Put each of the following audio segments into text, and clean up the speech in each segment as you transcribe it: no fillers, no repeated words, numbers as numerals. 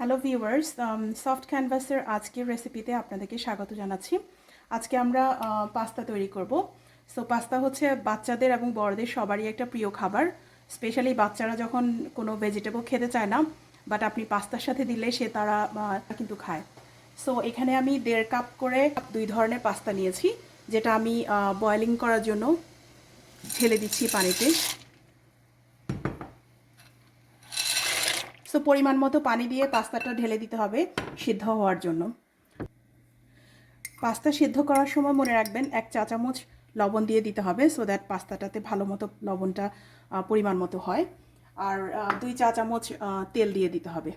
Hello viewers, soft ক্যানভাসের আজকের রেসিপিতে আপনাদেরকে স্বাগত জানাচ্ছি। আজকে আমরা পাস্তা তৈরি করব। সো পাস্তা হচ্ছে বাচ্চাদের এবং বড়দের সবারই একটা প্রিয় খাবার। স্পেশালি বাচ্চারা যখন কোনো ভেজিটেবল খেতে চায় না, বাট আপনি পাস্তার সাথে দিলে তারা কিন্তু খায়। সো এখানে আমি 1.5 কাপ করে 2 ধরনের পাস্তা নিয়েছি, যেটা আমি বয়েলিং করার জন্য ঢেলে দিচ্ছি পানিতে। সো পরিমাণ মতো পানি দিয়ে পাস্তাটা ঢেলে দিতে হবে সিদ্ধ হওয়ার জন্য। পাস্তা সিদ্ধ করার সময় মনে রাখবেন 1 চা চামচ লবণ দিয়ে দিতে হবে, সো দ্যাট পাস্তাটাতে ভালো মতো লবণটা পরিমাণ মতো হয়। আর 2 চা চামচ তেল দিয়ে দিতে হবে।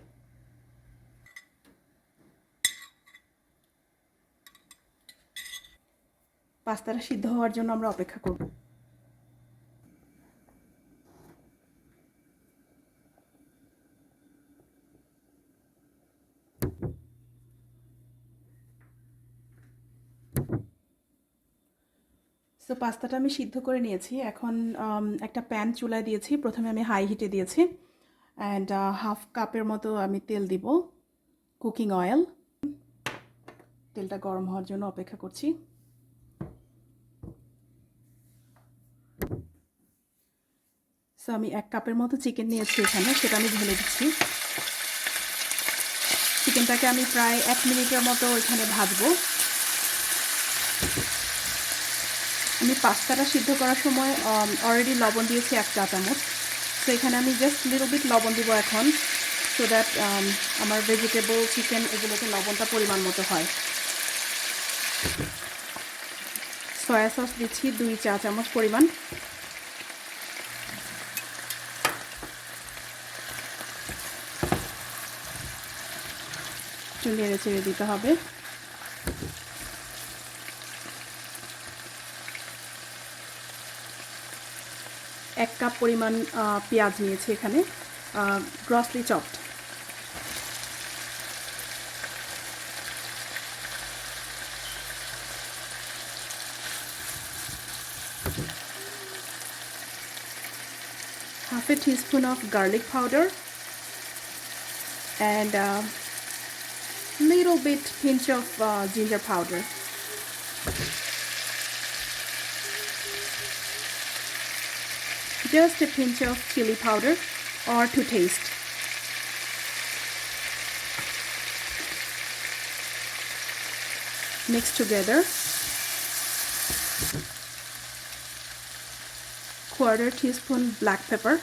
পাস্তাটা সিদ্ধ হওয়ার জন্য আমরা অপেক্ষা করব। সো পাস্তাটা আমি সিদ্ধ করে নিয়েছি। এখন একটা প্যান চুলায় দিয়েছি। প্রথমে আমি হাই হিটে দিয়েছি অ্যান্ড হাফ কাপের মতো আমি তেল দিব, কুকিং অয়েল। তেলটা গরম হওয়ার জন্য অপেক্ষা করছি। সো আমি 1 কাপের মতো চিকেন নিয়েছি এখানে, সেটা আমি ঢেলে দিচ্ছি। চিকেনটাকে আমি প্রায় 1 মিনিটের মতো এখানে ভাজবো। আমি পাস্তাটা সিদ্ধ করার সময় অলরেডি লবণ দিয়েছি 1 চা চামচ। তো এখানে আমি জাস্ট লিটল বিট লবণ দিব এখন, সো দ্যাট আমার ভেজিটেবল চিকেন এগুলোতে লবণটা পরিমাণ মতো হয়। সয়া সস দিচ্ছি 2 চা চামচ পরিমাণ। একটু নেড়ে চেড়ে দিতে হবে। এক কাপ পরিমাণ পেঁয়াজ নিয়েছি এখানে, grossly chopped. half a teaspoon of garlic powder and little bit pinch of ginger powder. Just a pinch of chili powder or to taste. Mix together. Quarter teaspoon black pepper.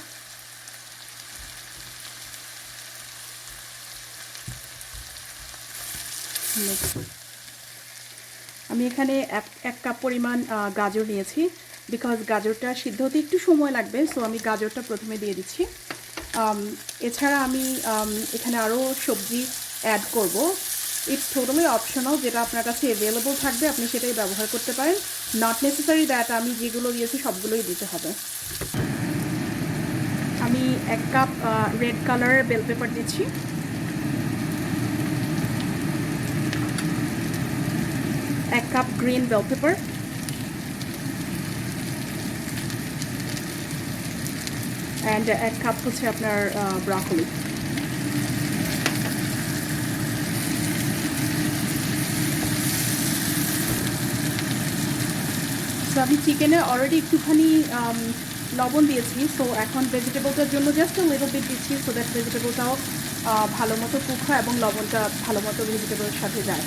আমি এখানে 1 cup পরিমাণ গাজর নিয়েছি, because গাজরটা সিদ্ধ হতে একটু সময় লাগবে, সো আমি গাজরটা প্রথমে দিয়ে দিচ্ছি। এছাড়া আমি এখানে আরও সবজি অ্যাড করব। ইটস টোটালি অপশনাল, যেটা আপনার কাছে অ্যাভেলেবল থাকবে আপনি সেটাই ব্যবহার করতে পারেন। নট নেসেসারি দ্যাট আমি যেগুলো দিয়েছি সবগুলোই দিতে হবে। আমি 1 কাপ রেড কালারের বেল পেপার দিচ্ছি। এক cup green bell pepper, and 1 cup হচ্ছে আপনার ব্রকলি। সো আমি চিকেনে অলরেডি একটুখানি লবণ দিয়েছি, সো এখন ভেজিটেবলটার জন্য জাস্ট লিটল বিট দিচ্ছি, সো দ্যাট ভেজিটেবলটাও ভালো মতো কুক হয় এবং লবণটা ভালো মতো ভেজিটেবলের সাথে যায়।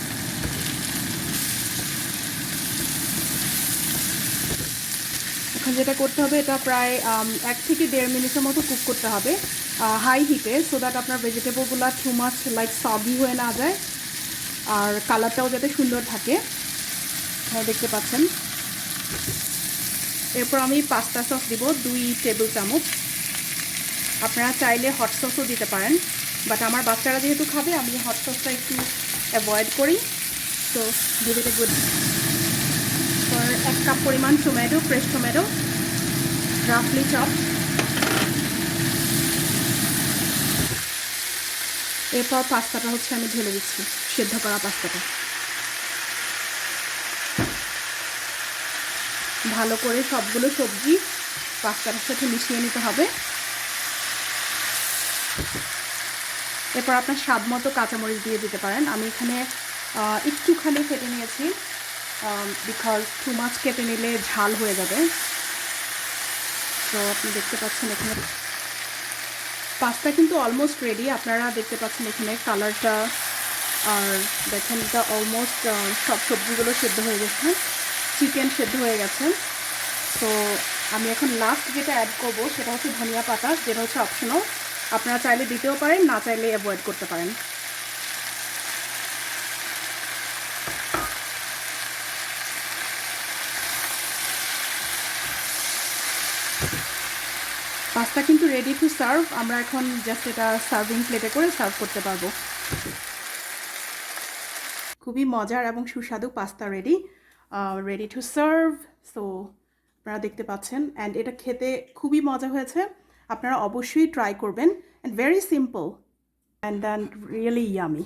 এখন যেটা করতে হবে, এটা প্রায় 1 থেকে 1.5 মিনিটের মতো কুক করতে হবে হাই হিটে, সো দ্যাট আপনার ভেজিটেবলগুলো টু মাচ লাইক সগি হয়ে না যায় আর কালারটাও যাতে সুন্দর থাকে। হ্যাঁ, দেখতে পাচ্ছেন। এরপর আমি পাস্তা সস দিব 2 টেবিল চামচ। আপনারা চাইলে হট সসও দিতে পারেন, বাট আমার বাচ্চারা যেহেতু খাবে আমি হট সসটা একটু অ্যাভয়েড করি। তো give it a good. 1 cup পরিমাণ টমেটো, ফ্রেশ টমেটো, রাফলি চপ। এরপর পাস্তাটা হচ্ছে আমি ঢেলে দিচ্ছি, সেদ্ধ করা পাস্তাটা। ভালো করে সবগুলো সবজি পাস্তার সাথে মিশিয়ে নিতে হবে। এরপর আপনার স্বাদ মতো কাঁচামরিচ দিয়ে দিতে পারেন। আমি এখানে একটুখানি কেটে নিয়েছি, বিকজ টু মাছ কেটে নিলে ঝাল হয়ে যাবে। তো আপনি দেখতে পাচ্ছেন এখানে পাস্তা কিন্তু অলমোস্ট রেডি। আপনারা দেখতে পাচ্ছেন এখানে কালারটা, আর দেখেন এটা অলমোস্ট সব সবজিগুলো সেদ্ধ হয়ে গেছে, চিকেন সেদ্ধ হয়ে গেছে। তো আমি এখন লাস্ট যেটা অ্যাড করবো সেটা হচ্ছে ধনিয়া পাতা, যেটা হচ্ছে অপশনাল। আপনারা চাইলে দিতেও পারেন, না চাইলে অ্যাভয়েড করতে পারেন। পাস্তা কিন্তু রেডি টু সার্ভ। আমরা এখন জাস্ট এটা সার্ভিং প্লেটে করে সার্ভ করতে পারবো। খুবই মজার এবং সুস্বাদু pasta ready, ready to serve. So আপনারা দেখতে পাচ্ছেন, অ্যান্ড এটা খেতে খুবই মজা হয়েছে। আপনারা অবশ্যই ট্রাই করবেন, and very simple and really yummy.